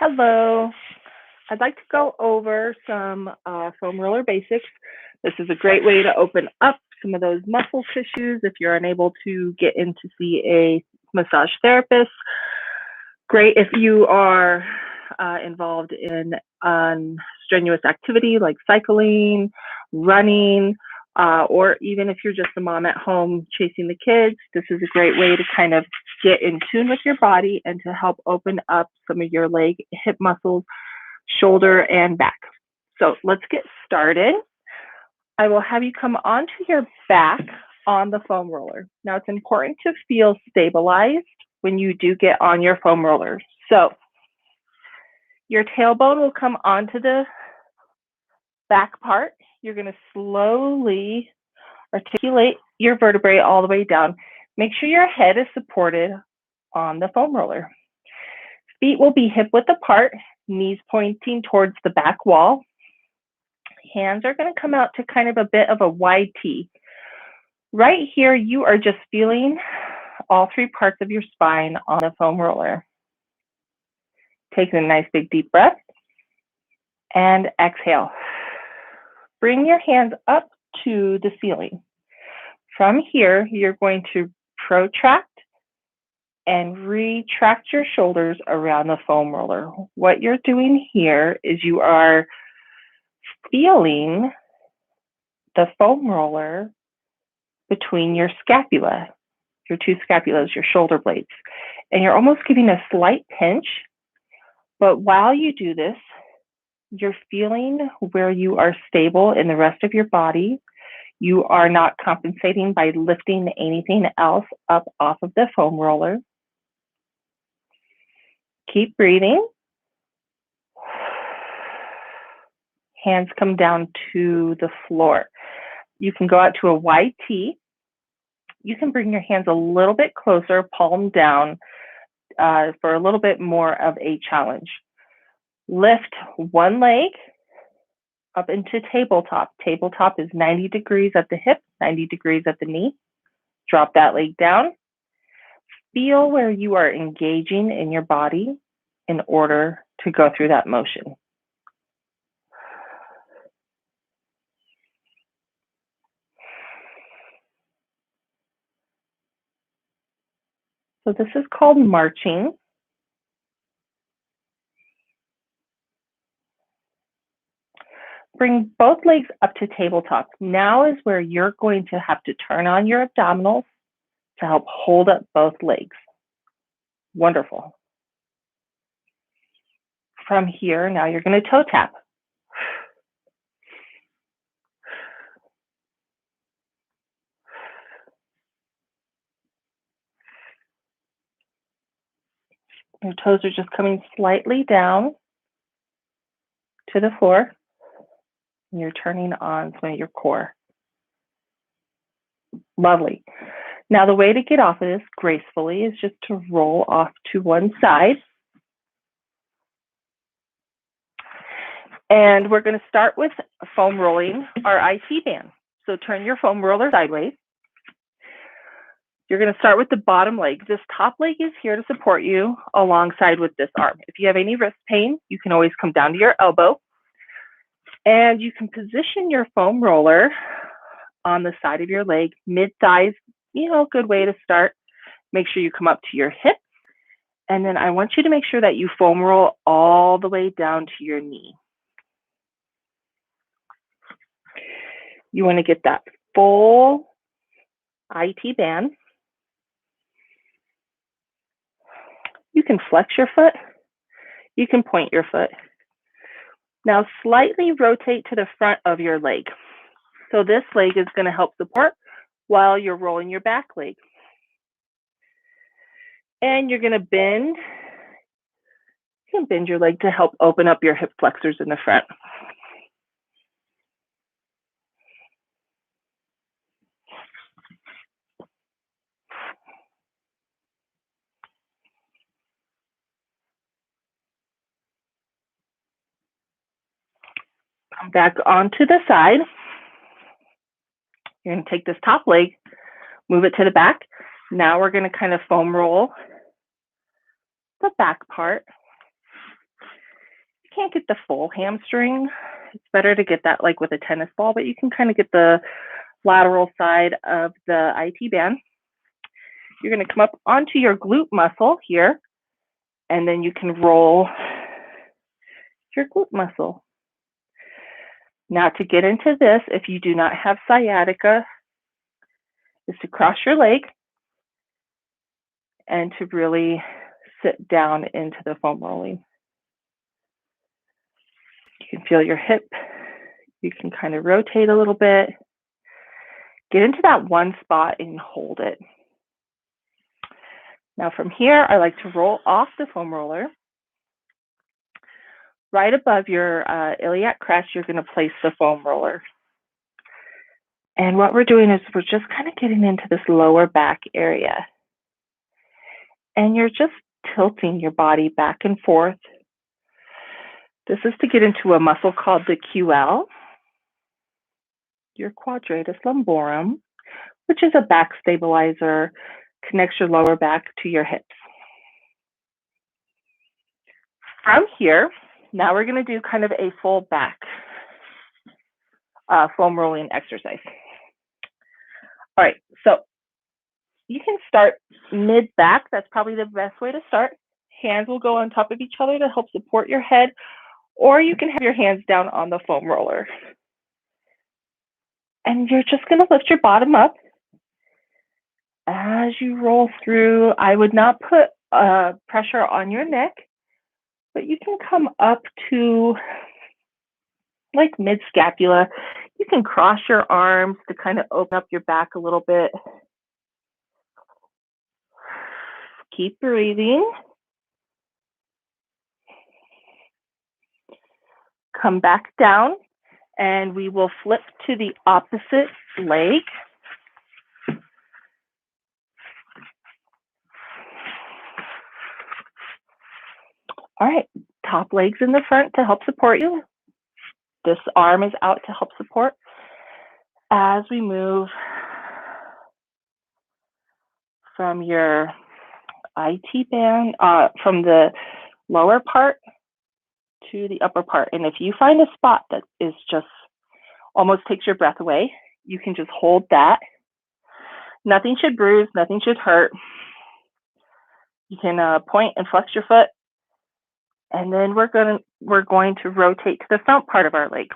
Hello. I'd like to go over some foam roller basics. This is a great way to open up some of those muscle tissues if you're unable to get in to see a massage therapist. Great if you are involved in strenuous activity like cycling, running, or even if you're just a mom at home chasing the kids. This is a great way to kind of get in tune with your body and to help open up some of your leg, hip muscles, shoulder, and back. So let's get started. I will have you come onto your back on the foam roller. Now it's important to feel stabilized when you do get on your foam roller. So your tailbone will come onto the back part. You're going to slowly articulate your vertebrae all the way down. Make sure your head is supported on the foam roller. Feet will be hip width apart, knees pointing towards the back wall. Hands are going to come out to kind of a bit of a wide T. Right here, you are just feeling all three parts of your spine on the foam roller. Take a nice big deep breath and exhale. Bring your hands up to the ceiling. From here, you're going to protract and retract your shoulders around the foam roller. What you're doing here is you are feeling the foam roller between your scapula, your two scapulas, your shoulder blades. And you're almost giving a slight pinch. But while you do this, you're feeling where you are stable in the rest of your body. You are not compensating by lifting anything else up off of the foam roller. Keep breathing. Hands come down to the floor. You can go out to a wide T. You can bring your hands a little bit closer, palm down, for a little bit more of a challenge. Lift one leg up into tabletop. Tabletop is 90 degrees at the hip, 90 degrees at the knee. Drop that leg down. Feel where you are engaging in your body in order to go through that motion. So this is called marching. Bring both legs up to tabletop. Now is where you're going to have to turn on your abdominals to help hold up both legs. Wonderful. From here, now you're going to toe tap. Your toes are just coming slightly down to the floor. And you're turning on some of your core. Lovely. Now the way to get off of this gracefully is just to roll off to one side. And we're going to start with foam rolling our IT band. So turn your foam roller sideways. You're going to start with the bottom leg. This top leg is here to support you alongside with this arm. If you have any wrist pain, you can always come down to your elbow. And you can position your foam roller on the side of your leg, mid-thighs, good way to start. Make sure you come up to your hips. And then I want you to make sure that you foam roll all the way down to your knee. You want to get that full IT band. You can flex your foot. You can point your foot. Now slightly rotate to the front of your leg. So this leg is going to help support while you're rolling your back leg. And you're going to bend. You can bend your leg to help open up your hip flexors in the front. Come back onto the side. You're going to take this top leg, move it to the back. Now we're going to kind of foam roll the back part. can't get the full hamstring, it's better to get that like with a tennis ball, but you can kind of get the lateral side of the IT band. You're going to come up onto your glute muscle here, and then you can roll your glute muscle. Now to get into this, if you do not have sciatica, is to cross your leg and to really sit down into the foam rolling. You can feel your hip. You can kind of rotate a little bit. Get into that one spot and hold it. Now from here, I like to roll off the foam roller. Right above your iliac crest, you're going to place the foam roller. And what we're doing is we're just kind of getting into this lower back area. And you're just tilting your body back and forth. This is to get into a muscle called the QL, your quadratus lumborum, which is a back stabilizer, connects your lower back to your hips. From here, now we're going to do kind of a full back foam rolling exercise. All right, so you can start mid-back. That's probably the best way to start. Hands will go on top of each other to help support your head, or you can have your hands down on the foam roller. And you're just going to lift your bottom up. As you roll through, I would not put pressure on your neck, but you can come up to like mid-scapula. You can cross your arms to kind of open up your back a little bit. Keep breathing. Come back down, and we will flip to the opposite leg. All right, top leg's in the front to help support you. This arm is out to help support. As we move from your IT band, from the lower part to the upper part. And if you find a spot that is just almost takes your breath away, you can just hold that. Nothing should bruise, nothing should hurt. You can point and flex your foot. And then we're going to rotate to the front part of our leg.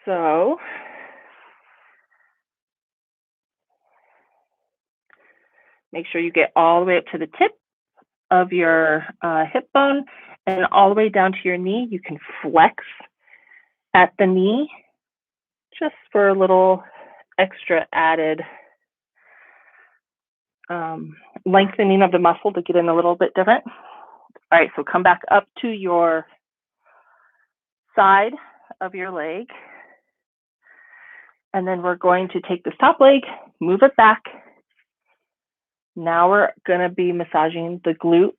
So make sure you get all the way up to the tip of your hip bone and all the way down to your knee. You can flex at the knee just for a little extra added lengthening of the muscle to get in a little bit different. All right, so come back up to your side of your leg. And then we're going to take this top leg, move it back. Now we're going to be massaging the glute.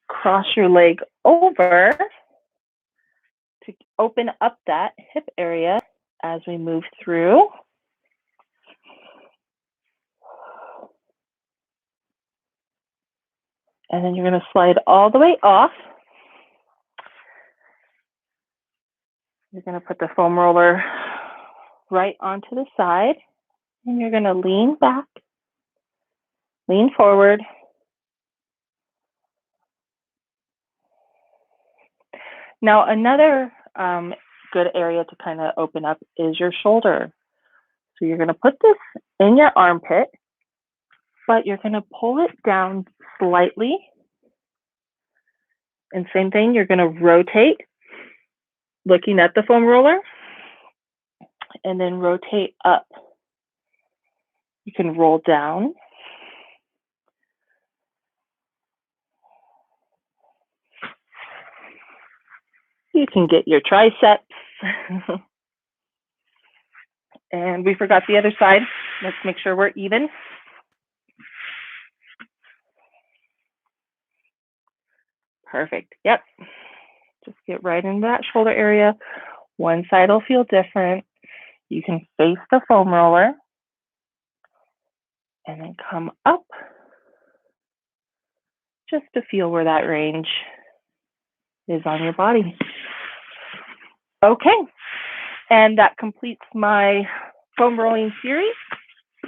Cross your leg over to open up that hip area as we move through. And then you're going to slide all the way off. You're going to put the foam roller right onto the side, and you're going to lean back, lean forward. Now, another good area to kind of open up is your shoulder. So you're going to put this in your armpit, but you're going to pull it down slightly. And same thing, you're going to rotate, looking at the foam roller, and then rotate up. You can roll down. You can get your triceps. And we forgot the other side. Let's make sure we're even. Perfect. Yep. Just get right into that shoulder area. One side will feel different. You can face the foam roller. and then come up just to feel where that range is on your body. Okay, and that completes my foam rolling series.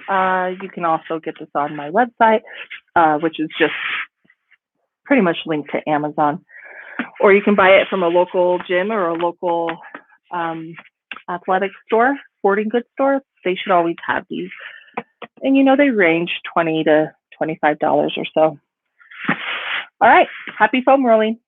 You can also get this on my website, which is just pretty much linked to Amazon. Or you can buy it from a local gym or a local athletic store, sporting goods store. They should always have these. And you know, they range $20 to $25 or so. All right, happy foam rolling.